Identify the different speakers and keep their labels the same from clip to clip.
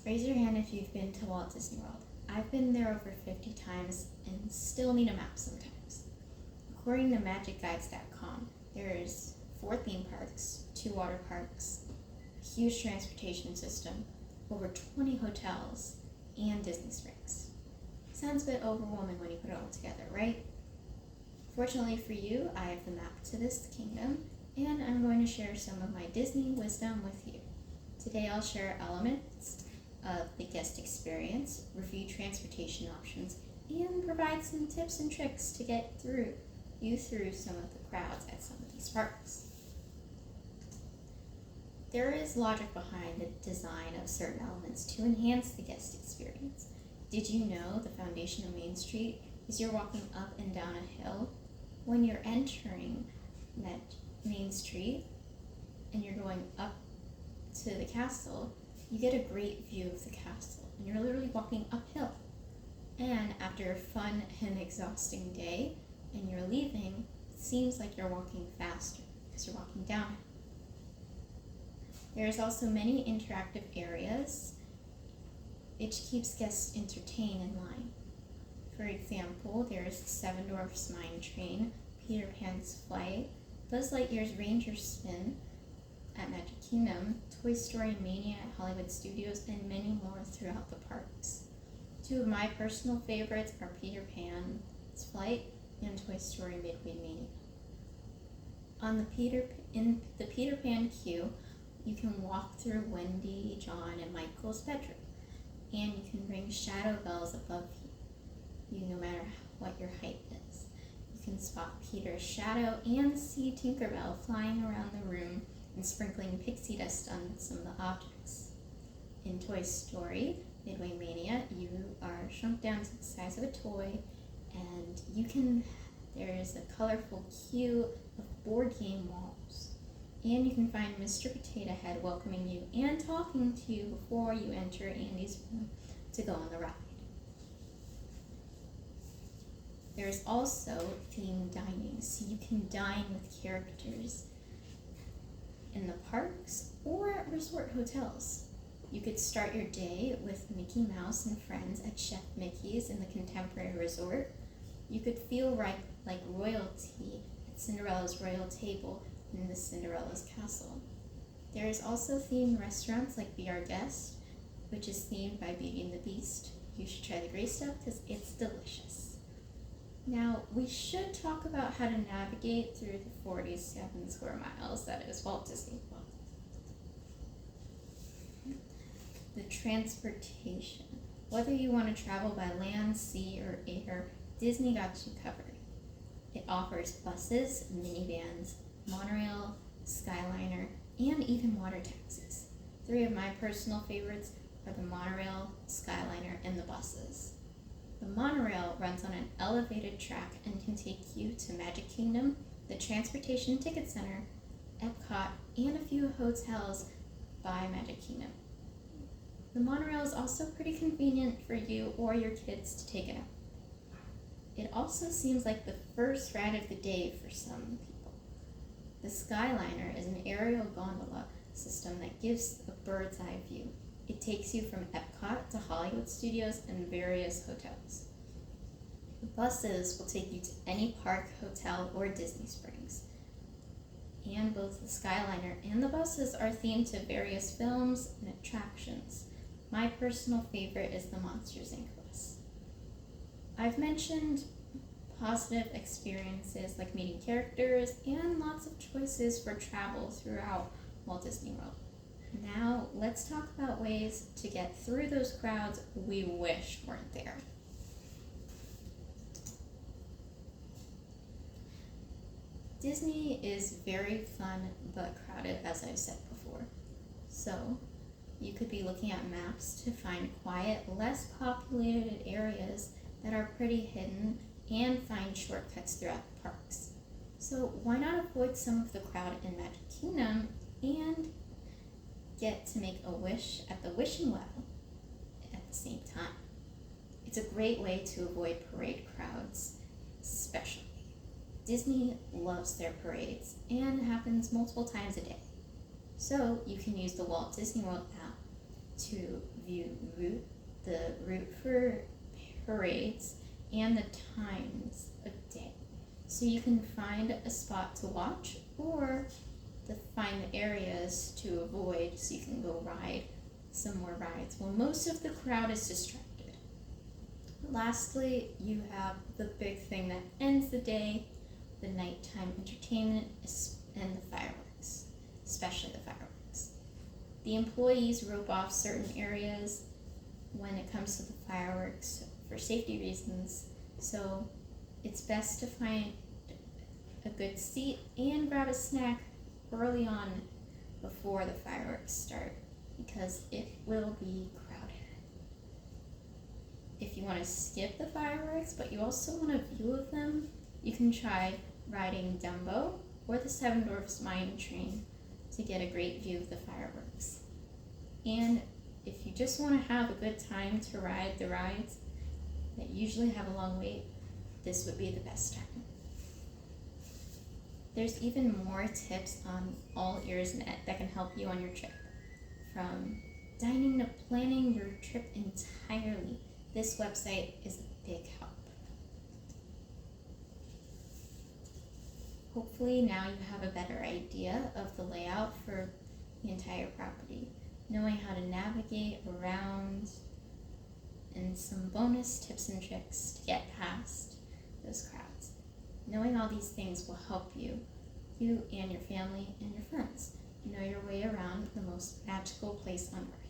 Speaker 1: Raise your hand if you've been to Walt Disney World. I've been there over 50 times and still need a map sometimes. According to MagicGuides.com, there's 4 theme parks, 2 water parks, a huge transportation system, over 20 hotels, and Disney Springs. Sounds a bit overwhelming when you put it all together, right? Fortunately for you, I have the map to this kingdom, and I'm going to share some of my Disney wisdom with you. Today I'll share elements of the guest experience, review transportation options, and provide some tips and tricks to get you through some of the crowds at some of these parks. There is logic behind the design of certain elements to enhance the guest experience. Did you know the foundation of Main Street is you're walking up and down a hill? When you're entering that Main Street and you're going up to the castle, you get a great view of the castle, and you're literally walking uphill. And after a fun and exhausting day, and you're leaving, it seems like you're walking faster because you're walking downhill. There's also many interactive areas which keeps guests entertained in line. For example, there's Seven Dwarfs Mine Train, Peter Pan's Flight, Buzz Lightyear's Ranger Spin at Magic Kingdom, Toy Story Mania at Hollywood Studios, and many more throughout the parks. 2 of my personal favorites are Peter Pan's Flight and Toy Story Midway Mania. In the Peter Pan queue, you can walk through Wendy, John, and Michael's bedroom, and you can ring shadow bells above you no matter what your height is. You can spot Peter's shadow and see Tinkerbell flying around the room and sprinkling pixie dust on some of the objects. In Toy Story Midway Mania, you are shrunk down to the size of a toy, and there's a colorful queue of board game walls. And you can find Mr. Potato Head welcoming you and talking to you before you enter Andy's room to go on the ride. There's also themed dining, so you can dine with characters in the parks or at resort hotels. You could start your day with Mickey Mouse and friends at Chef Mickey's in the Contemporary Resort. You could feel like royalty at Cinderella's royal table in the Cinderella's castle. There is also themed restaurants like Be Our Guest, which is themed by Beauty and the Beast. You should try the gray stuff because it's delicious. Now, we should talk about how to navigate through the 47 square miles that is Walt Disney World. The transportation. Whether you want to travel by land, sea, or air, Disney got you covered. It offers buses, minivans, monorail, Skyliner, and even water taxis. 3 of my personal favorites are the monorail, Skyliner, and the buses. The monorail runs on an elevated track and can take you to Magic Kingdom, the Transportation Ticket Center, Epcot, and a few hotels by Magic Kingdom. The monorail is also pretty convenient for you or your kids to take it out. It also seems like the first ride of the day for some people. The Skyliner is an aerial gondola system that gives a bird's eye view. It takes you from Epcot to Hollywood Studios and various hotels. The buses will take you to any park, hotel, or Disney Springs. And both the Skyliner and the buses are themed to various films and attractions. My personal favorite is the Monsters, Inc. bus. I've mentioned positive experiences like meeting characters and lots of choices for travel throughout Walt Disney World. Now, let's talk about ways to get through those crowds we wish weren't there. Disney is very fun but crowded, as I've said before. So, you could be looking at maps to find quiet, less populated areas that are pretty hidden and find shortcuts throughout the parks. So, why not avoid some of the crowd in Magic Kingdom and get to make a wish at the wishing well at the same time? It's a great way to avoid parade crowds, especially. Disney loves their parades and it happens multiple times a day. So you can use the Walt Disney World app to route, the route for parades, and the times of day. So you can find a spot to watch or to find the areas to avoid so you can go ride some more rides. Well, most of the crowd is distracted. Lastly, you have the big thing that ends the day, the nighttime entertainment and the fireworks, especially the fireworks. The employees rope off certain areas when it comes to the fireworks for safety reasons, so it's best to find a good seat and grab a snack early on before the fireworks start because it will be crowded. If you want to skip the fireworks but you also want a view of them, you can try riding Dumbo or the Seven Dwarfs Mine Train to get a great view of the fireworks. And if you just want to have a good time to ride the rides that usually have a long wait, this would be the best time. There's even more tips on All-Ears.net that can help you on your trip. From dining to planning your trip entirely, this website is a big help. Hopefully now you have a better idea of the layout for the entire property, knowing how to navigate around, and some bonus tips and tricks to get past those crowds. Knowing all these things will help you and your family and your friends know your way around the most magical place on earth.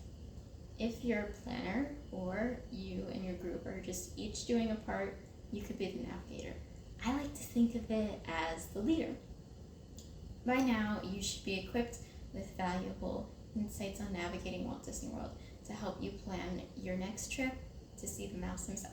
Speaker 1: If you're a planner or you and your group are just each doing a part, you could be the navigator. I like to think of it as the leader. By now, you should be equipped with valuable insights on navigating Walt Disney World to help you plan your next trip to see the mouse himself.